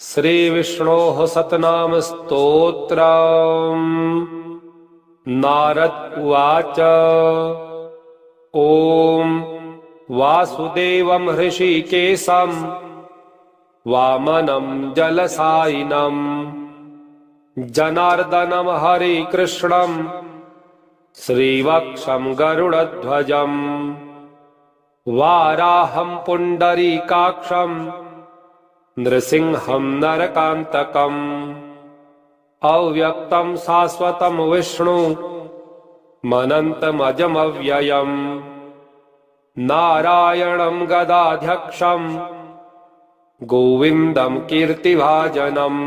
श्रीविष्णोः सतनाम स्तोत्रम्। नारद उवाच। ॐ वासुदेवं हृषीकेशं वामनं जलसायिनं जनार्दनं हरिकृष्णं श्रीवक्षं गरुडध्वजं वाराहं पुण्डरीकाक्षं नृसिंहं नरकान्तकम् अव्यक्तं शाश्वतं विष्णु मनन्तमजमव्ययम् नारायणं गदाध्यक्षं गोविन्दं कीर्तिभाजनम्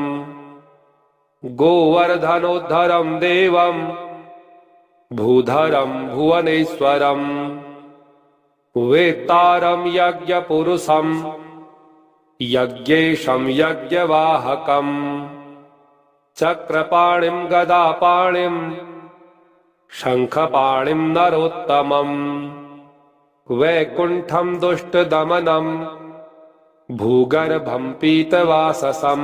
गोवर्धनोद्धरं देवं भूधरं भुवनेश्वरं वेत्तारं यज्ञपुरुषं यज्ञेशं यज्ञवाहकम् चक्रपाणिं गदापाणिं शङ्खपाणिं नरोत्तमम् वैकुण्ठं दुष्टदमनं भूगर्भं पीतवाससं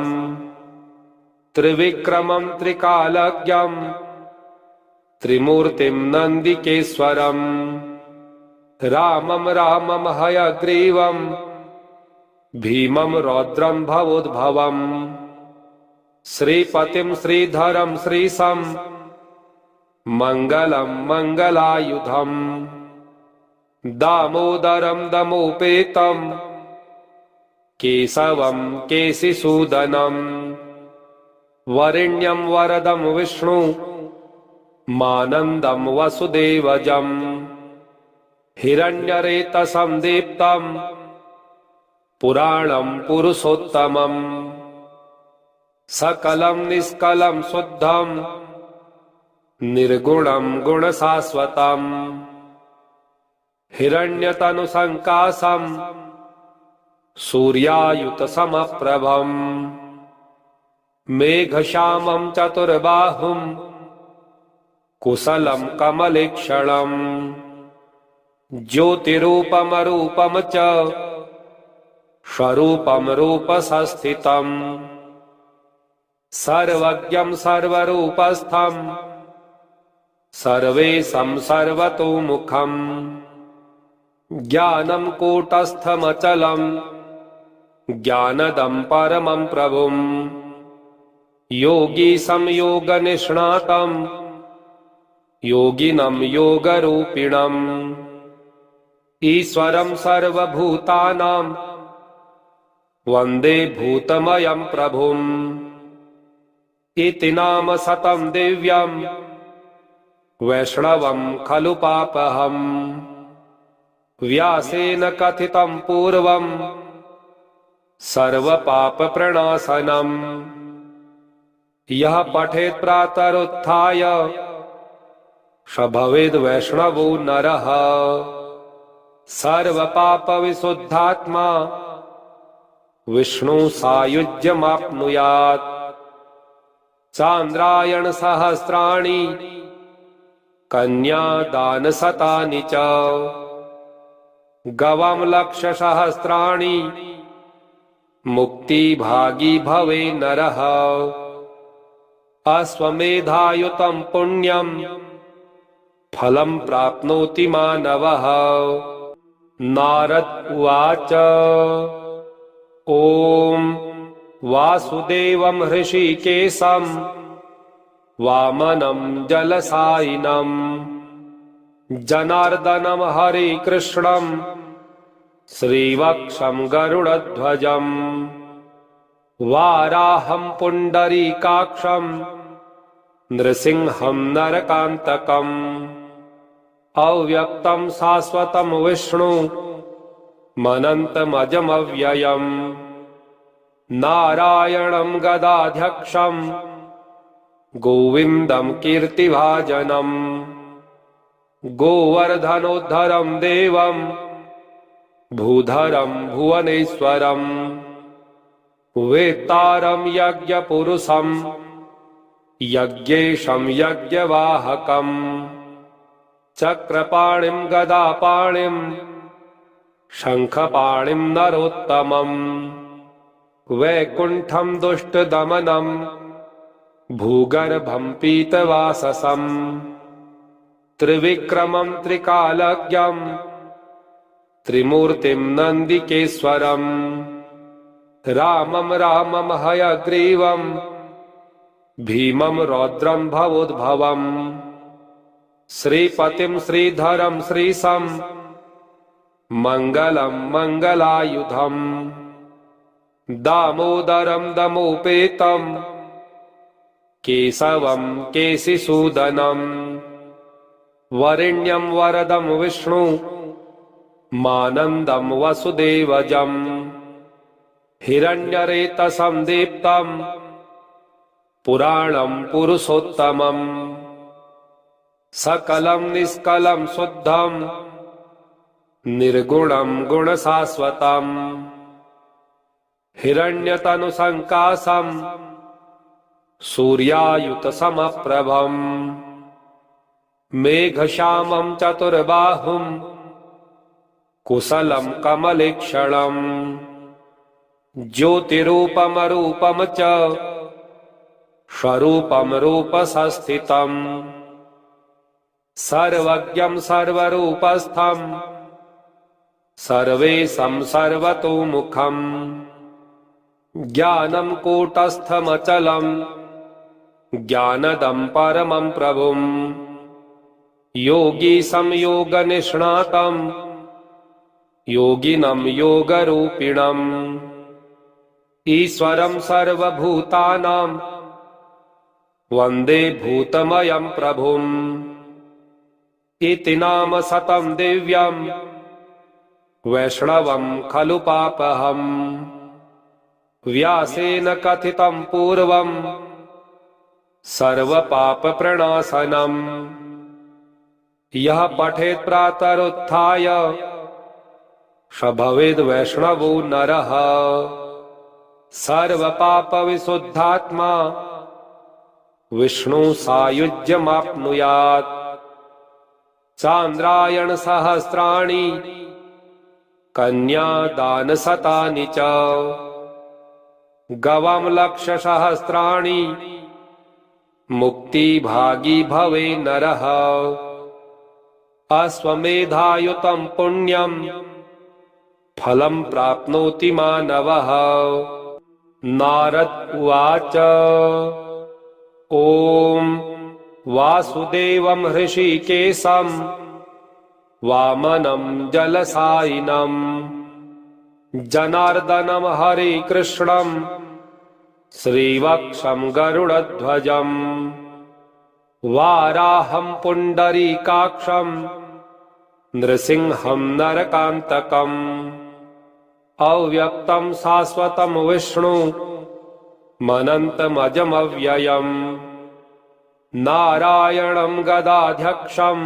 त्रिविक्रमं त्रिकालज्ञं त्रिमूर्तिं नन्दिकेश्वरं रामं रामं हयग्रीवं भीमं रौद्रं भवोद्भवम् श्रीपतिं श्रीधरं श्रीशं मङ्गलं मङ्गलायुधम् दामोदरं दमोपेतं केशवं केशिसूदनं वरेण्यं वरदं विष्णु मानन्दं वसुदेवजं हिरण्यरेतसं दीप्तं पुराणं पुरुषोत्तमम् सकलं निष्कलं शुद्धं निर्गुणं गुणशाश्वतम् हिरण्यतनुसङ्काशं सूर्यायुतसमप्रभम् मेघश्यामं चतुर्बाहुं कुशलं कमलेक्षणम् ज्योतिरूपमरूपं च स्वरूपं रूपसंस्थितम् सर्वज्ञं सर्वरूपस्थं सर्वेशं सर्वतोमुखम् ज्ञानं कूटस्थमचलं ज्ञानदं परमं प्रभुं योगीशं योगनिष्णातं योगिनं योगरूपिणम् ईश्वरं सर्वभूतानां वन्दे भूतमयं प्रभुम् इति नाम शतं दिव्यं वैष्णवं खलु पापहम् व्यासेन कथितं पूर्वं सर्वपापप्रणाशनम् यः पठेत् प्रातरुत्थाय स भवेद् वैष्णवो नरः सर्वपापविशुद्धात्मा विष्णु सायुज्यमाप्नुयात् चान्द्रायण सहस्राणि कन्यादानशतानि च गवां लक्षसहस्राणि मुक्तिभागी भवे नरः अश्वमेधायुतं पुण्यं फलं प्राप्नोति मानवः नारद उवाच। ॐ वासुदेवं हृषीकेशं वामनं जलसायिनं जनार्दनं हरिकृष्णं श्रीवक्षं गरुडध्वजं वाराहं पुण्डरीकाक्षं नृसिंहं नरकान्तकम् अव्यक्तं शाश्वतं विष्णु मनन्तमजमव्ययम् नारायणं गदाध्यक्षं गोविन्दं कीर्तिभाजनम् गोवर्धनोद्धरं देवं भूधरं भुवनेश्वरं वेत्तारं यज्ञपुरुषं यज्ञेशं यज्ञवाहकम् चक्रपाणिं गदापाणिं शङ्खपाणिं नरोत्तमम् वैकुण्ठं दुष्टदमनं भूगर्भं पीतवाससं त्रिविक्रमं त्रिकालज्ञं त्रिमूर्तिं नन्दिकेश्वरं रामं रामं हयग्रीवं भीमं रौद्रं भवोद्भवं श्रीपतिं श्रीधरं श्रीशं मङ्गलं मङ्गलायुधम् दामोदरं दमोपेतं केशवं केशिसूदनं वरेण्यं वरदं विष्णु मानन्दं वसुदेवजं हिरण्यरेतसं दीप्तं पुराणं पुरुषोत्तमं सकलं निष्कलं शुद्धं निर्गुणं गुणशाश्वतं हिरण्यतनुसङ्काशं सूर्यायुतसमप्रभं मेघश्यामं चतुर्बाहुं कुशलं कमलेक्षणं ज्योतिरूपमरूपं च स्वरूपं रूपसंस्थितं सर्वज्ञं सर्वरूपस्थं सर्वेशं सर्वतोमुखं ज्ञानं कूटस्थमचलं ज्ञानदं परमं प्रभुं योगी संयोगनिष्णातं योगिनं योगरूपिणम् ईश्वरं सर्वभूतानां वन्दे भूतमयं प्रभुम् इति नाम शतं दिव्यं वैष्णवं खलु पापहम् व्यासेन कथितं पूर्वं सर्वपापप्रणाशनम् यः पठेत् प्रातरुत्थाय स भवेद् वैष्णवो नरः सर्वपापविशुद्धात्मा विष्णु सायुज्यमाप्नुयात् चान्द्रायण सहस्राणि कन्यादानशतानि च गवां लक्षसहस्राणि मुक्तिभागी भवे नरः अश्वमेधायुतं पुण्यं फलं प्राप्नोति मानवः नारद उवाच ॐ वासुदेवं हृषीकेशं वामनं जलसायिनं जनार्दनं हरे कृष्णं श्रीवत्सं गरुडध्वजं वाराहं पुण्डरीकाक्षं नृसिंहं नरकान्तकम् अव्यक्तं शाश्वतं विष्णु मनन्तमजमव्ययम् नारायणं गदाध्यक्षं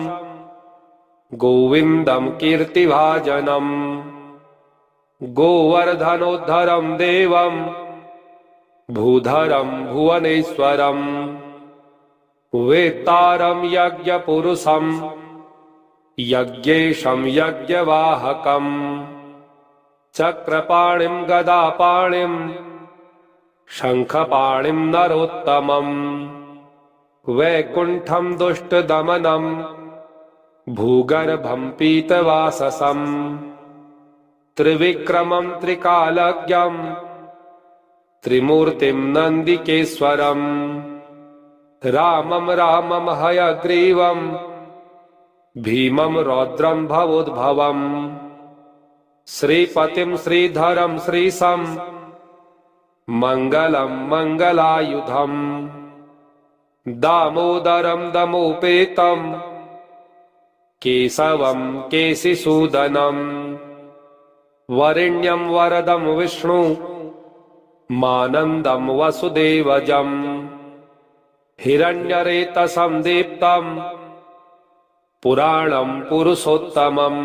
गोविन्दं कीर्तिभाजनम् गोवर्धनोद्धरं देवं भूधरं भुवनेश्वरं वेत्तारं यज्ञपुरुषं यज्ञेशं यज्ञवाहकं चक्रपाणिं गदापाणिं शङ्खपाणिं नरोत्तमं वैकुण्ठं दुष्टदमनं भूगर्भं पीतवाससं त्रिविक्रमं त्रिकालज्ञं त्रिमूर्तिं नन्दिकेश्वरं रामं रामं हयग्रीवं भीमं रौद्रं भवोद्भवम् श्रीपतिं श्रीधरं श्रीशं मङ्गलं मङ्गलायुधम् दामोदरं दमोपेतं केशवं केशिसूदनं वरेण्यं वरदं विष्णु मानन्दं वसुदेवजं हिरण्यरेतसं दीप्तं पुराणं पुरुषोत्तमम्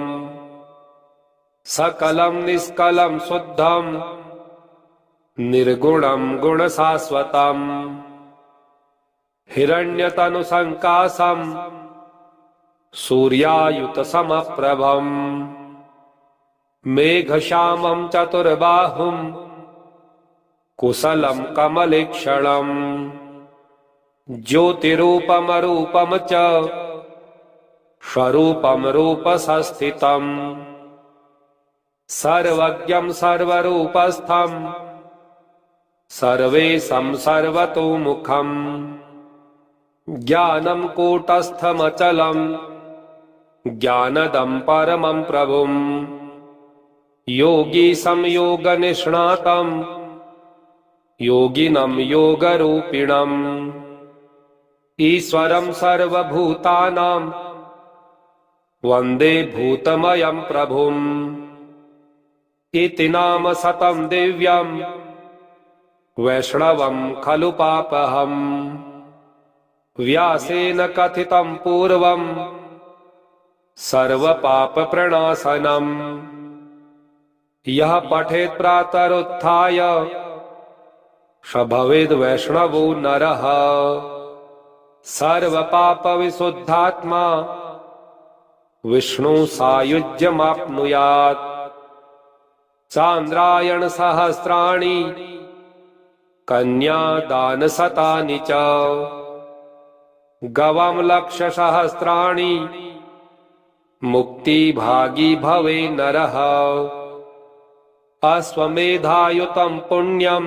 सकलं निष्कलं शुद्धं निर्गुणं गुणशाश्वतं हिरण्यतनुसङ्काशं सूर्यायुतसमप्रभं मेघश्यामं चतुर्बाहुं कुशलं कमलेक्षणम् ज्योतिरूपमरूपं च स्वरूपं रूपसंस्थितम् सर्वज्ञं सर्वरूपस्थं सर्वेशं सर्वतोमुखम् ज्ञानं कूटस्थमचलं ज्ञानदं परमं प्रभुम् योगी संयोगनिष्णातं योगिनं योगरूपिणम् ईश्वरं सर्वभूतानां वन्दे भूतमयं प्रभुम् इति नाम सतं दिव्यं वैष्णवं खलु पापहम् व्यासेन कथितं पूर्वं सर्वपापप्रणाशनम् यः पठेत् प्रातरुत्थाय स भवेद् वैष्णवो नरः सर्वपापविशुद्धात्मा विष्णु सायुज्यमाप्नुयात् चान्द्रायण सहस्राणि कन्यादानशतानि च गवां लक्षसहस्राणि मुक्तिभागी भवे नरः अश्वमेधायुतं पुण्यं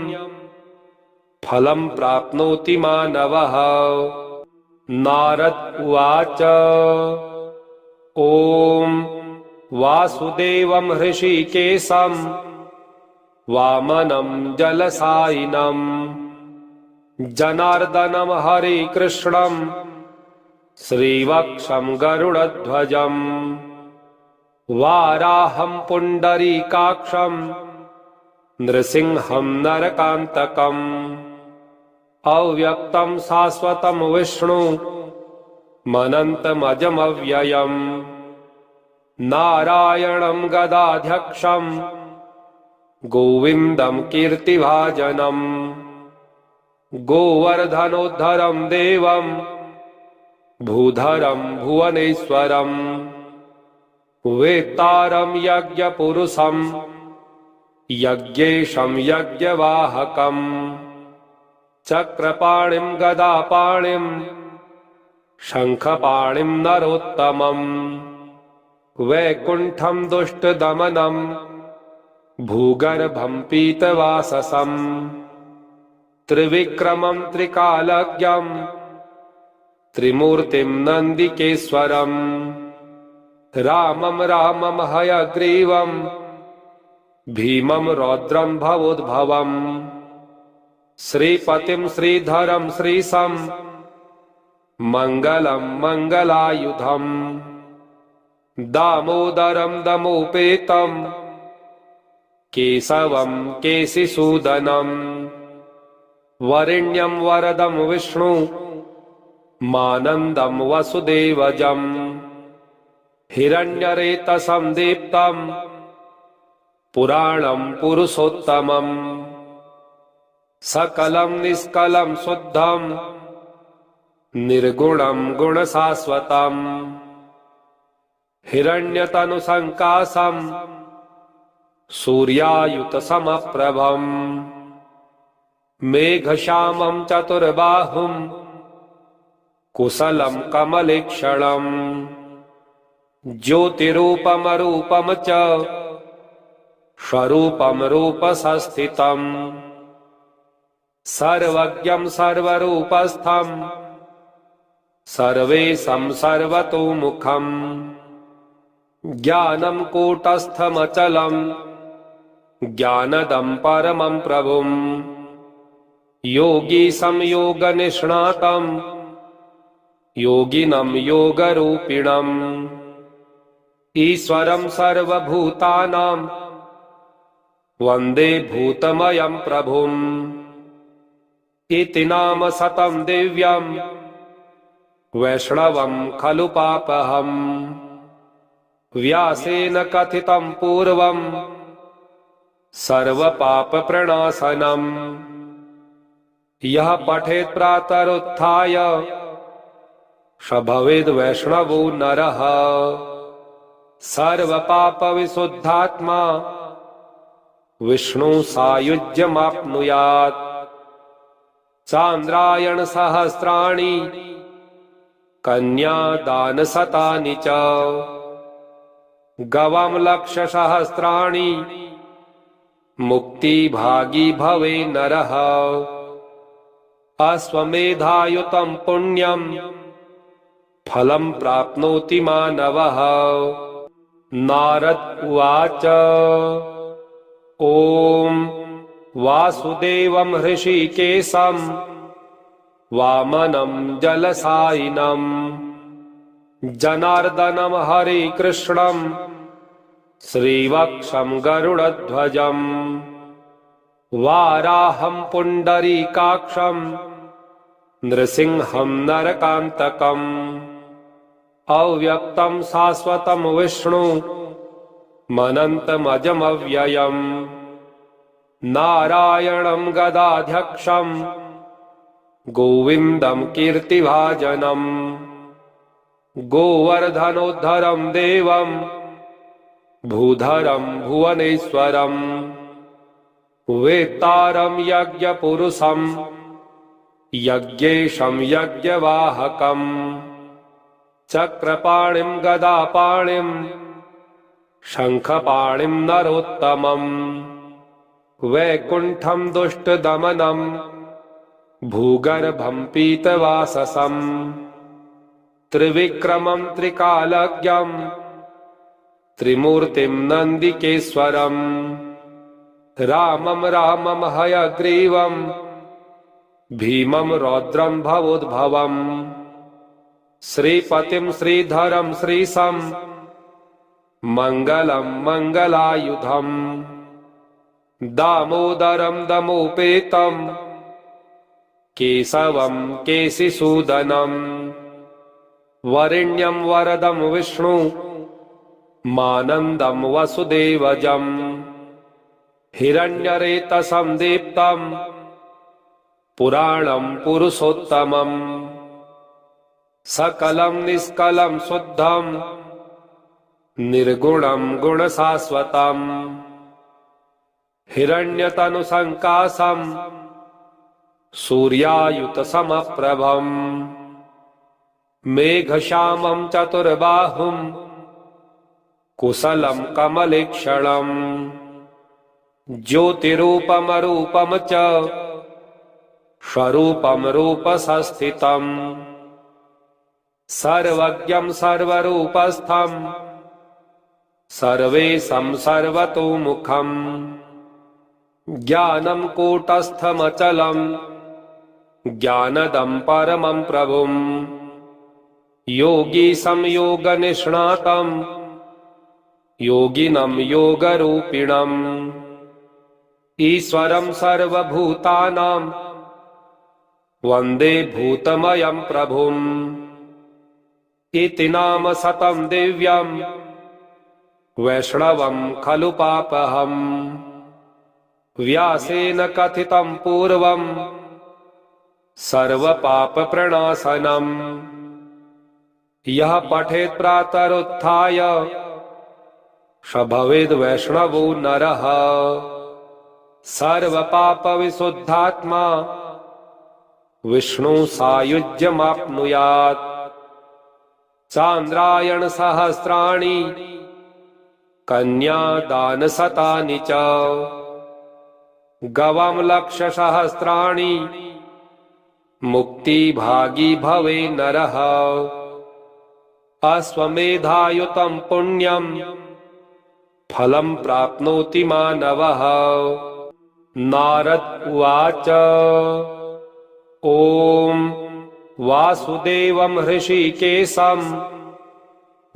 फलं प्राप्नोति मानवः नारद उवाच ॐ वासुदेवं हृषीकेशं वामनं जलसायिनं जनार्दनं हरिकृष्णं श्रीवक्षं गरुडध्वजं वाराहं पुण्डरीकाक्षं नृसिंहं नरकान्तकम् अव्यक्तं शाश्वतं विष्णु मनन्तमजमव्ययम् नारायणं गदाध्यक्षं गोविन्दं कीर्तिभाजनम् गोवर्धनोद्धरं देवं भूधरं भुवनेश्वरं वेत्तारं यज्ञपुरुषं यज्ञेशं यज्ञवाहकम् चक्रपाणिं गदापाणिं शङ्खपाणिं नरोत्तमम् वैकुण्ठं दुष्टदमनं भूगर्भं पीतवाससं त्रिविक्रमं त्रिकालज्ञं त्रिमूर्तिं नन्दिकेश्वरं रामं रामं हयग्रीवं भीमं रौद्रं भवोद्भवम् श्रीपतिं श्रीधरं श्रीशं मङ्गलं मङ्गलायुधम् दामोदरं दमोपेतं केशवं केशिसूदनं वरेण्यं वरदं विष्णु मानन्दं वसुदेवजं हिरण्यरेतसं दीप्तं पुराणं पुरुषोत्तमम् सकलं निष्कलं शुद्धं निर्गुणं गुणशाश्वतम् हिरण्यतनुसङ्काशं सूर्यायुतसमप्रभम् मेघश्यामं चतुर्बाहुं कुशलं कमलेक्षणम् ज्योतिरूपमरूपं च स्वरूपं रूपसंस्थितम् सर्वज्ञं सर्वरूपस्थं सर्वेशं सर्वतोमुखम् ज्ञानं कूटस्थमचलं ज्ञानदं परमं प्रभुम् योगी संयोगनिष्णातं योगिनं योगरूपिणम् ईश्वरं सर्वभूतानां वन्दे भूतमयं प्रभुम् इति नाम सतं दिव्यं वैष्णवं खलु पापहम् व्यासेन कथितं पूर्वं सर्वपापप्रणाशनम् यः पठेत् प्रातरुत्थाय स भवेद् वैष्णवो नरः सर्वपापविशुद्धात्मा विष्णु सायुज्यमाप्नुयात् चान्द्रायण सहस्राणि कन्यादानशतानि च गवां लक्षसहस्राणि मुक्तिभागी भवे नरः अश्वमेधायुतं पुण्यं फलं प्राप्नोति मानवः। नारद उवाच ॐ वासुदेवं हृषीकेशं वामनं जलसायिनं जनार्दनं हरिकृष्णं श्रीवक्षं गरुडध्वजं वाराहं पुण्डरीकाक्षं नृसिंहं नरकान्तकम् अव्यक्तं शाश्वतं विष्णु मनन्तमजमव्ययम् नारायणं गदाध्यक्षं गोविन्दं कीर्तिभाजनम् गोवर्धनोद्धरं देवं भूधरं भुवनेश्वरम् वेत्तारं यज्ञपुरुषं यज्ञेशं यज्ञवाहकम् चक्रपाणिं गदापाणिं शङ्खपाणिं नरोत्तमम् वैकुण्ठं दुष्टदमनं भूगर्भं पीतवाससम् त्रिविक्रमं त्रिकालज्ञं त्रिमूर्तिं नन्दिकेश्वरम् रामं हयग्रीवं भीमं रौद्रं भवोद्भवम् श्रीपतिं श्रीधरं श्रीशं मङ्गलं मङ्गलायुधम् दामोदरं दमोपेतं केशवं केशिसूदनं वरेण्यं वरदं विष्णु मानन्दं वसुदेवजं हिरण्यरेतसं दीप्तं पुराणं पुरुषोत्तमम् सकलं निष्कलं शुद्धं निर्गुणं गुणशाश्वतम् हिरण्यतनुसङ्काशं सूर्यायुतसमप्रभम् मेघश्यामं चतुर्बाहुं कुशलं कमलेक्षणम् ज्योतिरूपमरूपं च स्वरूपं रूपसंस्थितम् सर्वज्ञं सर्वरूपस्थं सर्वेशं सर्वतोमुखम् ज्ञानं कूटस्थमचलं ज्ञानदं परमं प्रभुं योगी संयोगनिष्णातं योगिनं योगरूपिणम् ईश्वरं सर्वभूतानां वन्दे भूतमयं प्रभुम् इति नाम शतं दिव्यं वैष्णवं खलु पापहम् व्यासेन कथितं पूर्वं सर्वपापप्रणाशनम् यः पठेत् प्रातरुत्थाय स भवेद् वैष्णवो नरः सर्वपापविशुद्धात्मा विष्णु सायुज्यमाप्नुयात् चान्द्रायण सहस्राणि कन्यादानशतानि च गवां लक्षसहस्राणि मुक्तिभागी भवे नरः अश्वमेधायुतं पुण्यं फलं प्राप्नोति मानवः। नारद उवाच ॐ वासुदेवं हृषीकेशं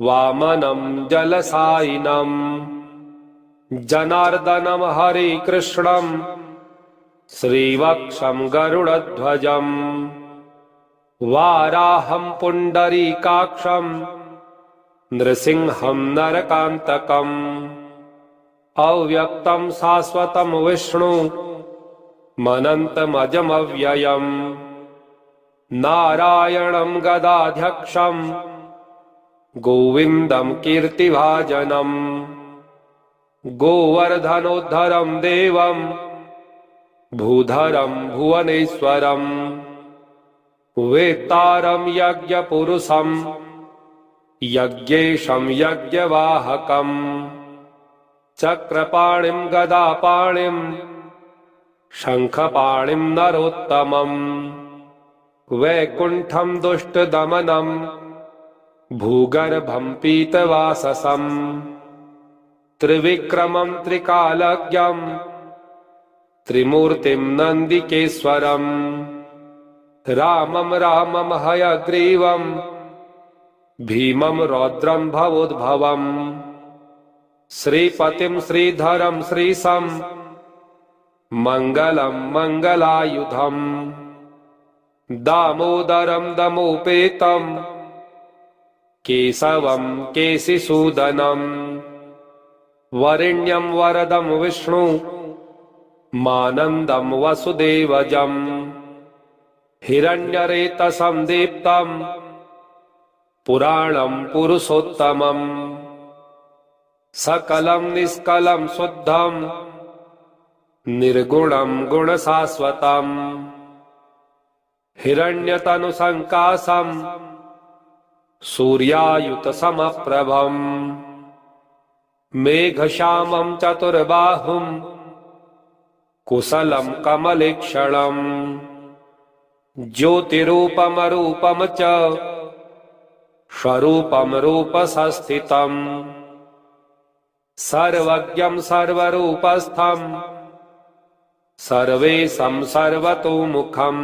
वामनं जलसायिनं जनार्दनं हरिकृष्णं श्रीवक्षं गरुडध्वजं वाराहं पुण्डरीकाक्षं नृसिंहं नरकान्तकम् अव्यक्तं शाश्वतं विष्णु मनन्तमजमव्ययम् नारायणं गदाध्यक्षं गोविन्दं कीर्तिभाजनम् गोवर्धनोद्धरं देवं भूधरं भुवनेश्वरं वेत्तारं यज्ञपुरुषं यज्ञेशं यज्ञवाहकं चक्रपाणिं गदापाणिं शंखपाणिं नरोत्तमं वैकुण्ठं दुष्टदमनं भूगर्भं पीतवाससं त्रिविक्रमं त्रिकालज्ञं त्रिमूर्तिं नन्दिकेश्वरं रामं रामं हयग्रीवं भीमं रौद्रं भवोद्भवं श्रीपतिं श्रीधरं श्रीशं मङ्गलं मङ्गलायुधं दामोदरं दमोपेतं केशवं केशिसूदनं वरेण्यं वरदं विष्णु मानन्दं वसुदेवजं हिरण्यरेतसं दीप्तं पुराणं पुरुषोत्तमं सकलं निष्कलं शुद्धं निर्गुणं गुणशाश्वतं हिरण्यतनुसङ्काशं सूर्यायुतसमप्रभं मेघश्यामं चतुर्बाहुं कुशलं कमलेक्षणं ज्योतिरूपमरूपं च स्वरूपं रूपसंस्थितं सर्वज्ञं सर्वरूपस्थं सर्वेशं सर्वतोमुखं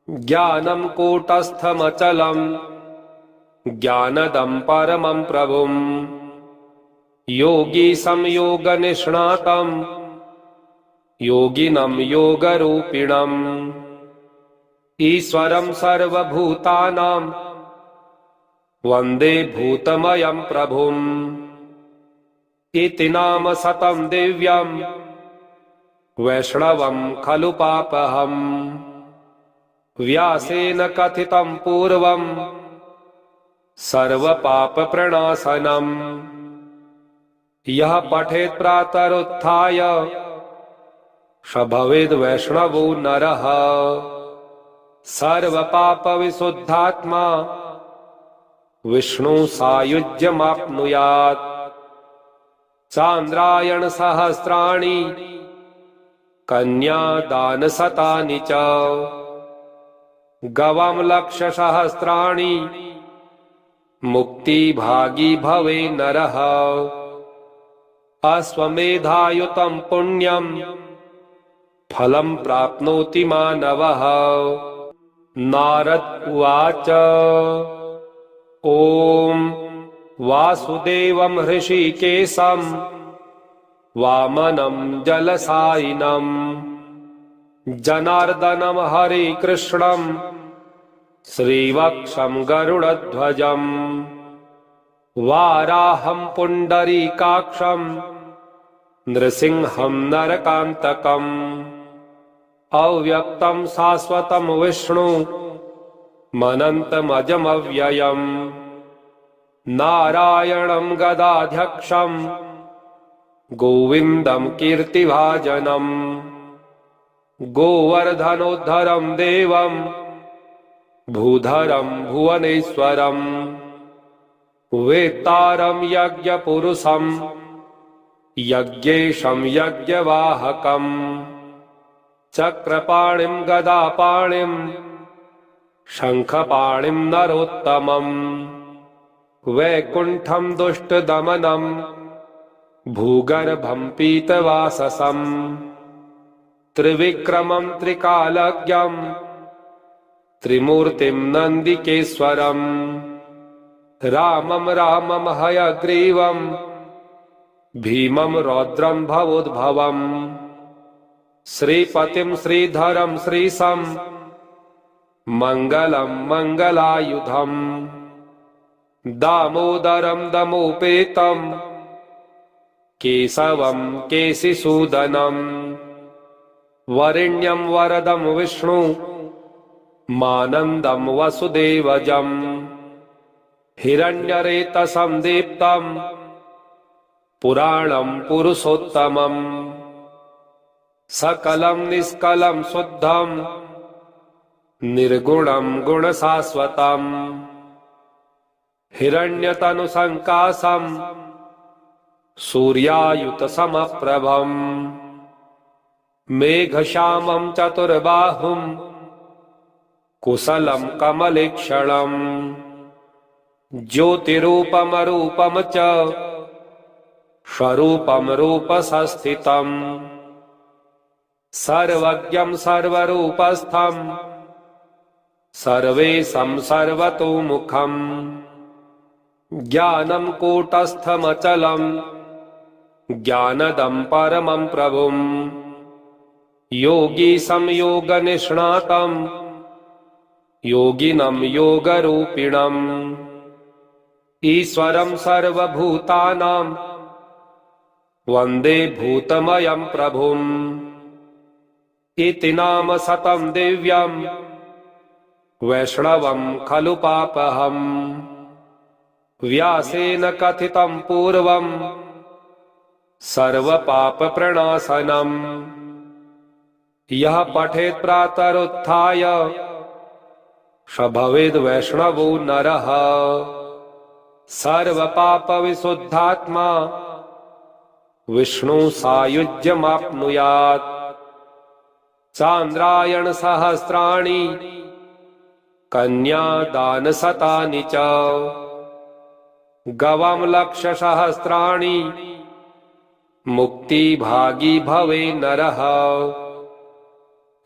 ज्ञानं कूटस्थमचलं ज्ञानदं परमं प्रभुं योगीशं योगनिष्णातं योगिनं योगरूपिणं ईश्वरं सर्वभूतानां वन्दे भूतमयं प्रभुं इति नाम शतं दिव्यं वैष्णवं खलु पापहम् व्यासेन कथितं पूर्वं सर्वपापप्रणाशनम् यः पठेत् प्रातरुत्थाय स भवेद् वैष्णवो नरः सर्वपापविशुद्धात्मा विष्णु सायुज्यमाप्नुयात् चान्द्रायण सहस्राणि कन्यादानशतानि च गवां लक्षसहस्राणि मुक्तिभागी भवे नरः अश्वमेधायुतं पुण्यं फलं प्राप्नोति मानवः नारद उवाच ॐ वासुदेवं हृषीकेशं वामनं जलसायिनं जनार्दनं हरिकृष्णं श्रीवत्सं गरुडध्वजं वाराहं पुण्डरीकाक्षं नृसिंहं नरकान्तकम् अव्यक्तं शाश्वतं विष्णु मनन्तमजमव्ययम् नारायणं गदाध्यक्षं गोविन्दं कीर्तिभाजनम् गोवर्धनोद्धरं देवं भूधरं भुवनेश्वरं वेत्तारं यज्ञपुरुषं यज्ञेशं यज्ञवाहकं चक्रपाणिं गदापाणिं शंखपाणिं नरोत्तमं वैकुण्ठं दुष्टदमनं भूगर्भं पीतवाससं त्रिविक्रमं त्रिकालज्ञं त्रिमूर्तिं नन्दिकेश्वरं रामं रामं हयग्रीवं भीमं रौद्रं भवोद्भवं श्रीपतिं श्रीधरं श्रीशं मङ्गलं मङ्गलायुधं दामोदरं दमोपेतं केशवं केशिसूदनं वरेण्यं वरदं विष्णु मानन्दं वसुदेवजं हिरण्यरेतसं दीप्तं पुराणं पुरुषोत्तमम् सकलं निष्कलं शुद्धं निर्गुणं गुणशाश्वतम् हिरण्यतनुसङ्काशं सूर्यायुतसमप्रभम् मेघश्यामं चतुर्बाहुं कुशलं कमलेक्षणम् ज्योतिरूपमरूपं च स्वरूपं रूपसंस्थितम् सर्वज्ञं सर्वरूपस्थं सर्वेशं सर्वतोमुखम् ज्ञानं कूटस्थमचलं ज्ञानदं परमं प्रभुम् योगी संयोगनिष्णातं योगिनं योगरूपिणम् ईश्वरं सर्वभूतानां वन्दे भूतमयं प्रभुम् इति नाम शतं दिव्यं वैष्णवं खलु पापहम् व्यासेन कथितं पूर्वं सर्वपापप्रणाशनम् यः पठेत् प्रातरुत्थाय स भवेद् वैष्णवो नरः सर्वपापविशुद्धात्मा विष्णु सायुज्यमाप्नुयात् चान्द्रायण सहस्राणि कन्यादानशतानि च गवां लक्षसहस्राणि मुक्तिभागी भवे नरः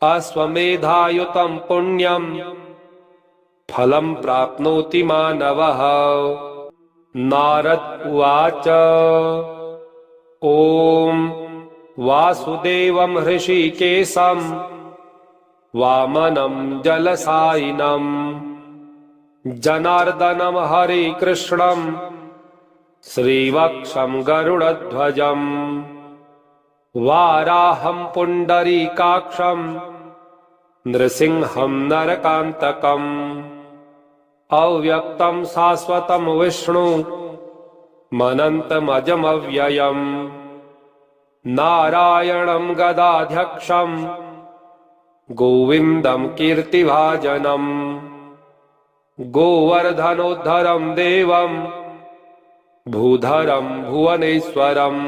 अश्वमेधायुतं पुण्यं फलं प्राप्नोति मानवः नारद उवाच ॐ वासुदेवं हृषीकेशं वामनं जलसायिनं जनार्दनं हरे कृष्णं श्रीवत्सं गरुडध्वजं वाराहं पुण्डरीकाक्षं नृसिंहं नरकान्तकम् अव्यक्तं शाश्वतं विष्णु मनन्तमजमव्ययम् नारायणं गदाध्यक्षं गोविन्दं कीर्तिभाजनम् गोवर्धनोद्धरं देवं भूधरं भुवनेश्वरम्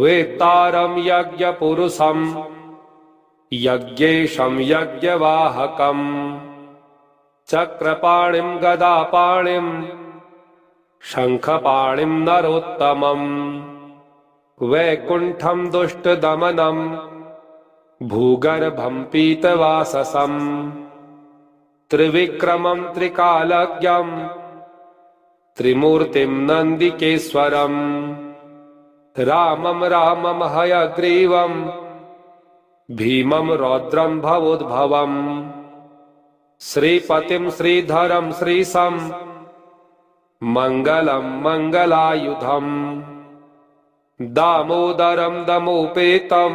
वेत्तारं यज्ञपुरुषं यज्ञेशं यज्ञवाहकम् चक्रपाणिं गदापाणिं शङ्खपाणिं नरोत्तमम् वैकुण्ठं दुष्टदमनं भूगर्भं पीतवाससम् त्रिविक्रमं त्रिकालज्ञं त्रिमूर्तिं नन्दिकेश्वरम् रामं रामं हयग्रीवं भीमं रौद्रं भवोद्भवम् श्रीपतिं श्रीधरं श्रीशं मङ्गलं मङ्गलायुधम् दामोदरं दमोपेतं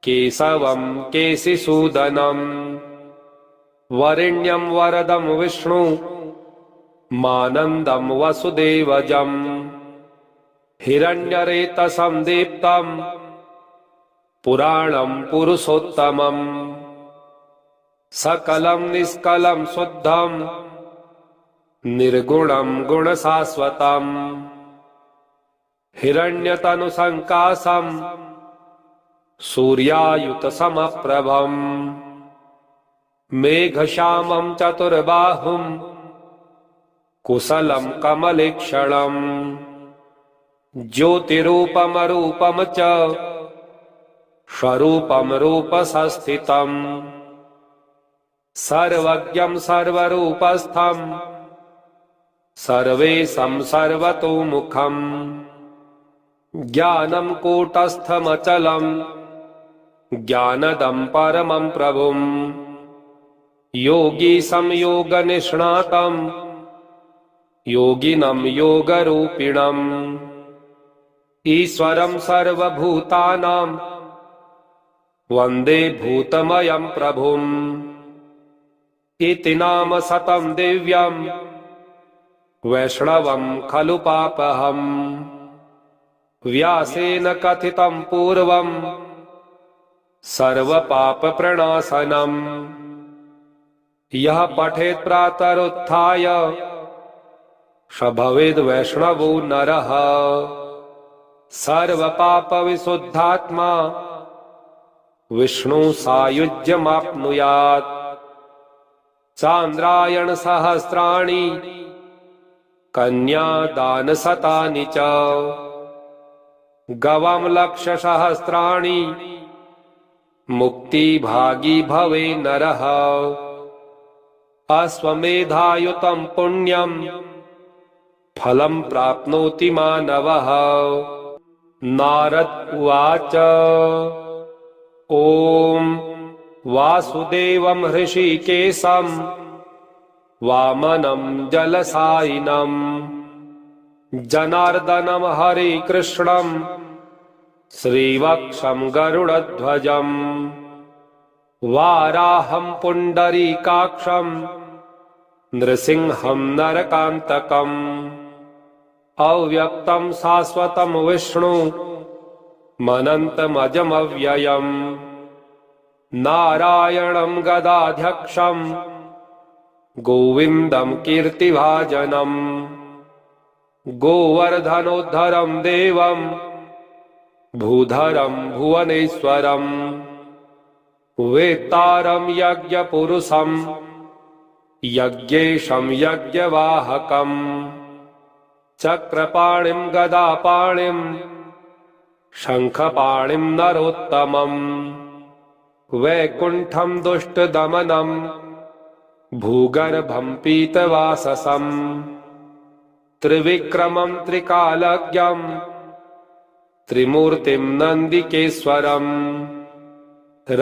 केशवं केशिसूदनं वरेण्यं वरदं विष्णु मानन्दं वसुदेवजं हिरण्यरेतसं दीप्तं पुराणं पुरुषोत्तमम् सकलं निष्कलं शुद्धं निर्गुणं गुणशाश्वतम् हिरण्यतनुसङ्काशं सूर्यायुतसमप्रभम् मेघश्यामं चतुर्बाहुं कुशलं कमलेक्षणम् ज्योतिरूपमरूपं च स्वरूपं रूपसंस्थितम् सर्वज्ञं सर्वरूपस्थं सर्वेशं सर्वतोमुखम् ज्ञानं कूटस्थमचलं ज्ञानदं परमं प्रभुम् योगी संयोगनिष्णातं योगिनं योगरूपिणम् ईश्वरं सर्वभूतानां वन्दे भूतमयं प्रभुम् इति नाम शतं दिव्यं वैष्णवं खलु पापहम् व्यासेन कथितं पूर्वं सर्वपापप्रणाशनम् यः पठेत् प्रातरुत्थाय स भवेद् वैष्णवो नरः सर्वपापविशुद्धात्मा विष्णु सायुज्यमाप्नुयात् चान्द्रायण सहस्राणि कन्यादानशतानि च गवां लक्षसहस्राणि मुक्तिभागी भवे नरः अश्वमेधायुतं पुण्यं फलं प्राप्नोति मानवः। नारद उवाच ॐ वासुदेवं हृषीकेशं वामनं जलसायिनं जनार्दनं हरिकृष्णं श्रीवत्सं गरुडध्वजं वाराहं पुण्डरीकाक्षं नृसिंहं नरकान्तकम् अव्यक्तं शाश्वतं विष्णु मनन्तमजमव्ययम् नारायणं गदाध्यक्षं गोविन्दं कीर्तिभाजनम् गोवर्धनोद्धरं देवं भूधरं भुवनेश्वरं वेत्तारं यज्ञपुरुषं यज्ञेशं यज्ञवाहकम् चक्रपाणिं गदापाणिं शङ्खपाणिं नरोत्तमम् वैकुण्ठं दुष्टदमनं भूगर्भं पीतवाससं त्रिविक्रमं त्रिकालज्ञं त्रिमूर्तिं नन्दिकेश्वरं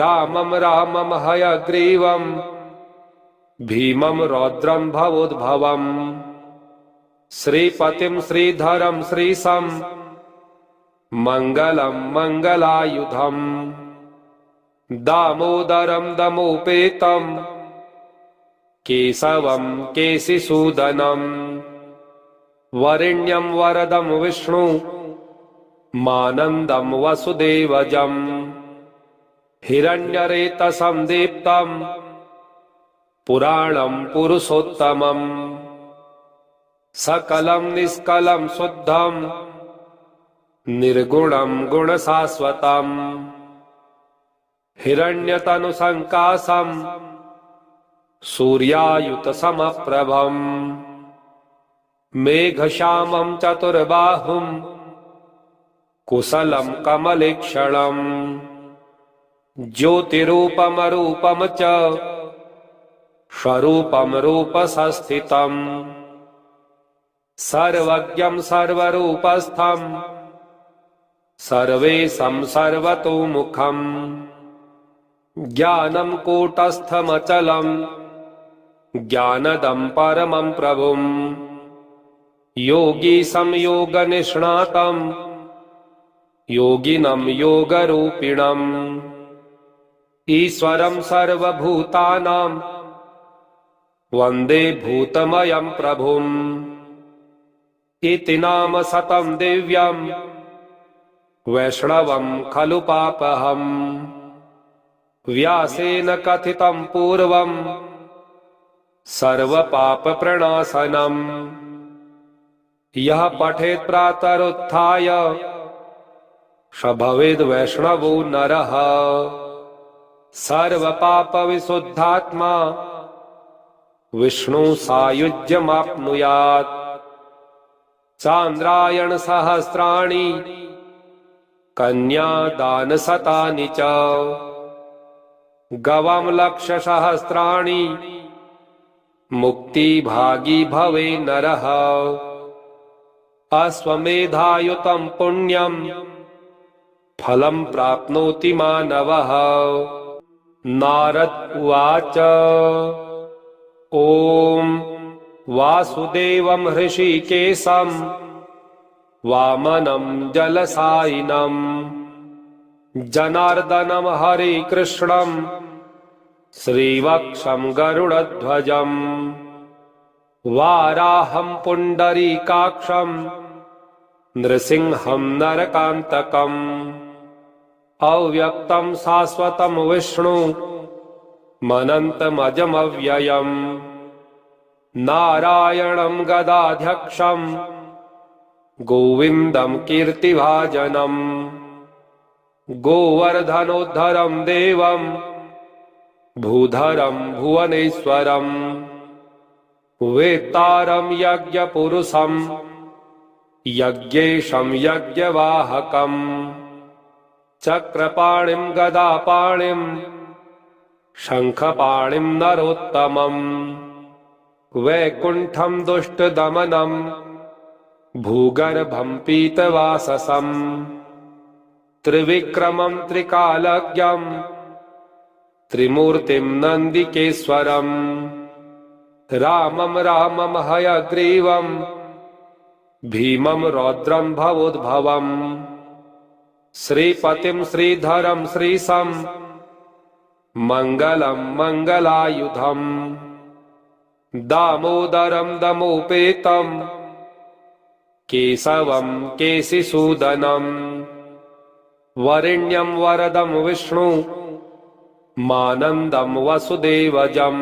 रामं रामं हयग्रीवं भीमं रौद्रं भवोद्भवम् श्रीपतिं श्रीधरं श्रीशं मङ्गलं मङ्गलायुधम् दामोदरं दमोपेतं केशवं केशिसूदनं वरेण्यं वरदं विष्णु मानन्दं वसुदेवजं हिरण्यरेतसं दीप्तं पुराणं पुरुषोत्तमम् सकलं निष्कलं शुद्धं निर्गुणं गुणशाश्वतं हिरण्यतनुसङ्काशं सूर्यायुतसमप्रभं मेघश्यामं चतुर्बाहुं कुशलं कमलेक्षणं ज्योतिरूपमरूपं च स्वरूपं रूपसंस्थितम् सर्वज्ञं सर्वरूपस्थं सर्वेशं सर्वतोमुखं ज्ञानं कूटस्थमचलं ज्ञानदं परमं प्रभुं योगीशं योगनिष्णातं योगिनं योगरूपिणम् ईश्वरं सर्वभूतानां वन्दे भूतमयं प्रभुम् इति नाम शतं दिव्यं वैष्णवं खलु पापहम् व्यासेन कथितं पूर्वं सर्वपापप्रणाशनम् यः पठेत् प्रातरुत्थाय स भवेद् वैष्णवो नरः सर्वपापविशुद्धात्मा विष्णु सायुज्यमाप्नुयात् चान्द्रायण सहस्राणि कन्यादानशतानि च गवां लक्षसहस्राणि मुक्तिभागी भवे नरः अश्वमेधायुतं पुण्यं फलं प्राप्नोति मानवः। नारद उवाच ॐ वासुदेवं हृषीकेशं वामनं जलसायिनं जनार्दनं हरिकृष्णं श्रीवत्सं गरुडध्वजं वाराहं पुण्डरीकाक्षं नृसिंहं नरकान्तकम् अव्यक्तं शाश्वतं विष्णु मनन्तमजमव्ययम् नारायणं गदाध्यक्षं गोविन्दं कीर्तिभाजनम् गोवर्धनोद्धरं देवं भूधरं भुवनेश्वरं वेत्तारं यज्ञपुरुषं यज्ञेशं यज्ञवाहकम् चक्रपाणिं गदापाणिं शङ्खपाणिं नरोत्तमम् वैकुण्ठं दुष्टदमनं भूगर्भं पीतवाससम् त्रिविक्रमं त्रिकालज्ञं त्रिमूर्तिं नन्दिकेश्वरं रामं रामं हयग्रीवं भीमं रौद्रं भवोद्भवम् श्रीपतिं श्रीधरं श्रीशं मङ्गलं मङ्गलायुधम् दामोदरं दमोपेतं केशवं केशिसूदनं वरेण्यं वरदं विष्णु मानन्दं वसुदेवजं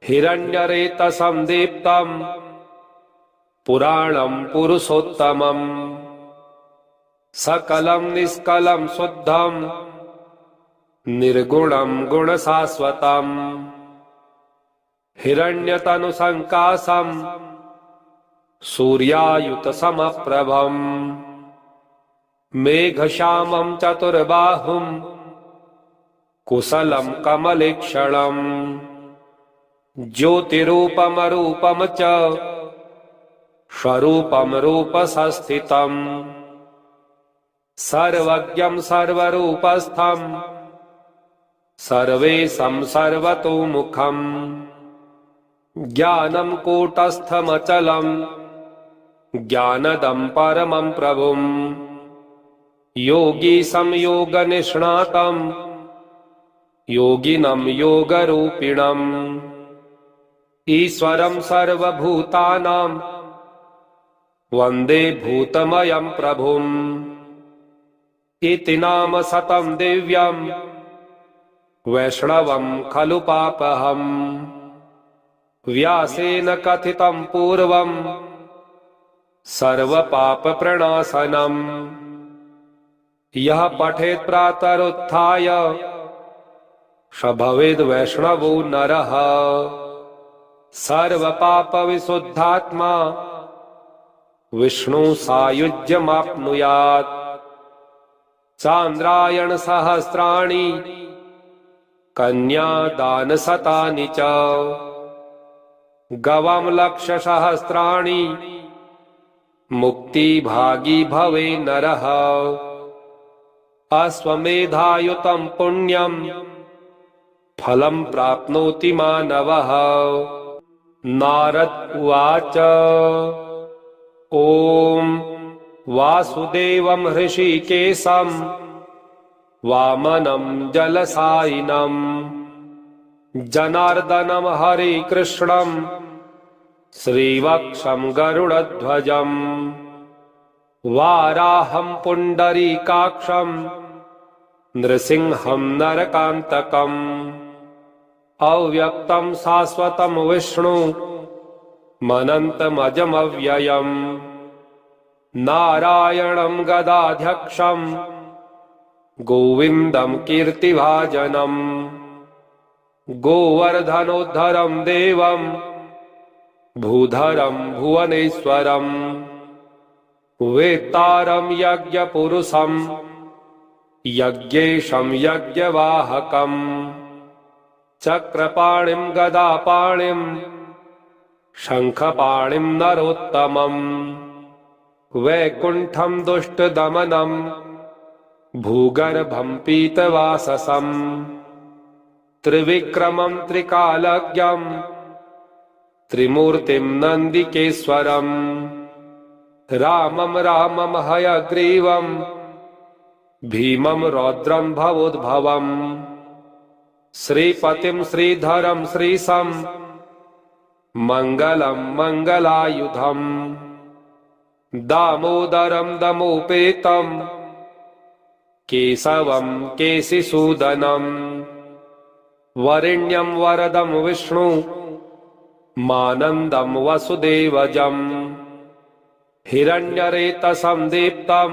हिरण्यरेतसं दीप्तं पुराणं पुरुषोत्तमम् सकलं निष्कलं शुद्धं निर्गुणं गुणशाश्वतम् हिरण्यतनुसङ्काशं सूर्यायुतसमप्रभम् मेघश्यामं चतुर्बाहुं कुशलं कमलेक्षणम् ज्योतिरूपमरूपं च स्वरूपं रूपसंस्थितम् सर्वज्ञं सर्वरूपस्थं सर्वेशं सर्वतोमुखम् ज्ञानं कूटस्थमचलं ज्ञानदं परमं प्रभुम् योगीशं योगनिष्णातं योगिनं योगरूपिणम् ईश्वरं सर्वभूतानां वन्दे भूतमयं प्रभुम् इति नाम शतं दिव्यं वैष्णवं खलु पापहम् व्यासेन कथितं पूर्वं सर्वपापप्रणाशनम् यः पठेत् प्रातरुत्थाय स भवेद् वैष्णवो नरः सर्वपापविशुद्धात्मा विष्णु सायुज्यमाप्नुयात् चान्द्रायण सहस्राणि कन्यादानशतानि च गवां लक्षसहस्राणि मुक्तिभागी भवे नरः अश्वमेधायुतं पुण्यं फलं प्राप्नोति मानवः नारद उवाच ॐ वासुदेवं हृषीकेशं वामनं जलसायिनं जनार्दनं हरिकृष्णं श्रीवक्षं गरुडध्वजं वाराहं पुण्डरीकाक्षं नृसिंहं नरकान्तकम् अव्यक्तं शाश्वतं विष्णु मनन्तमजमव्ययम् नारायणं गदाध्यक्षं गोविन्दं कीर्तिभाजनम् गोवर्धनोद्धरं देवं भूधरं भुवनेश्वरं वेत्तारं यज्ञपुरुषं यज्ञेशं यज्ञवाहकम् चक्रपाणिं गदापाणिं शङ्खपाणिं नरोत्तमम् वैकुण्ठं दुष्टदमनं भूगर्भं पीतवाससम् त्रिविक्रमं त्रिकालज्ञं त्रिमूर्तिं नन्दिकेश्वरम् रामं रामं हयग्रीवं भीमं रौद्रं भवोद्भवम् श्रीपतिं श्रीधरं श्रीशं मङ्गलं मङ्गलायुधम् दामोदरं दमोपेतं केशवं केशिसूदनं वरेण्यं वरदं विष्णु मानन्दं वसुदेवजम् हिरण्यरेतसं दीप्तं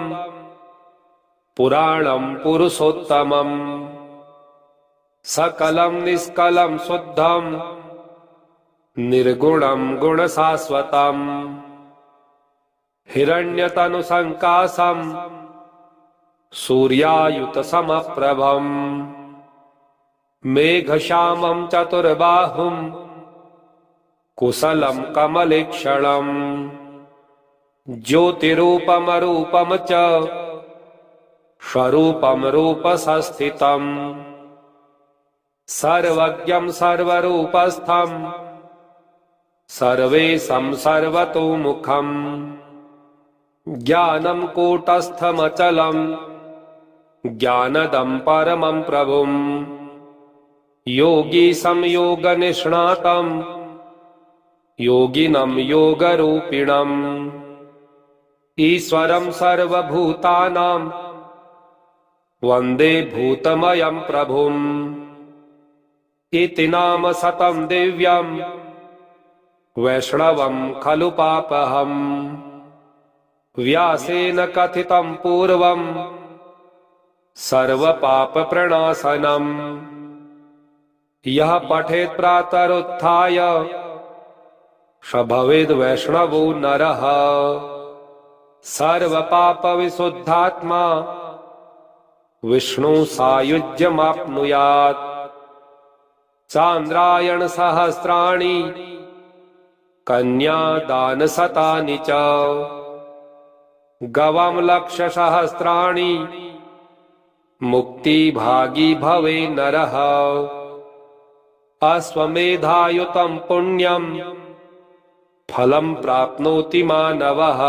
पुराणं पुरुषोत्तमम् सकलं निष्कलं शुद्धं निर्गुणं गुणशाश्वतम् हिरण्यतनुसङ्काशं सूर्यायुतसमप्रभम् मेघश्यामं चतुर्बाहुं कुशलं कमलेक्षणम् ज्योतिरूपमरूपं च स्वरूपं रूपसंस्थितम् सर्वज्ञं सर्वरूपस्थं सर्वेशं सर्वतोमुखम् ज्ञानं कूटस्थमचलं ज्ञानदं परमं प्रभुम् योगीशं योगनिष्णातं योगिनं योगरूपिणम् ईश्वरं सर्वभूतानां वन्दे भूतमयं प्रभुम् इति नाम शतं दिव्यं वैष्णवं खलु पापहम् व्यासेन कथितं पूर्वं सर्वपापप्रणाशनम् यः पठेत् प्रातरुत्थाय स भवेद् वैष्णवो नरः सर्वपापविशुद्धात्मा विष्णु सायुज्यमाप्नुयात् चान्द्रायण सहस्राणि कन्यादानशतानि च गवां लक्षसहस्राणि मुक्तिभागी भवे नरः अश्वमेधायुतं पुण्यं फलं प्राप्नोति मानवः।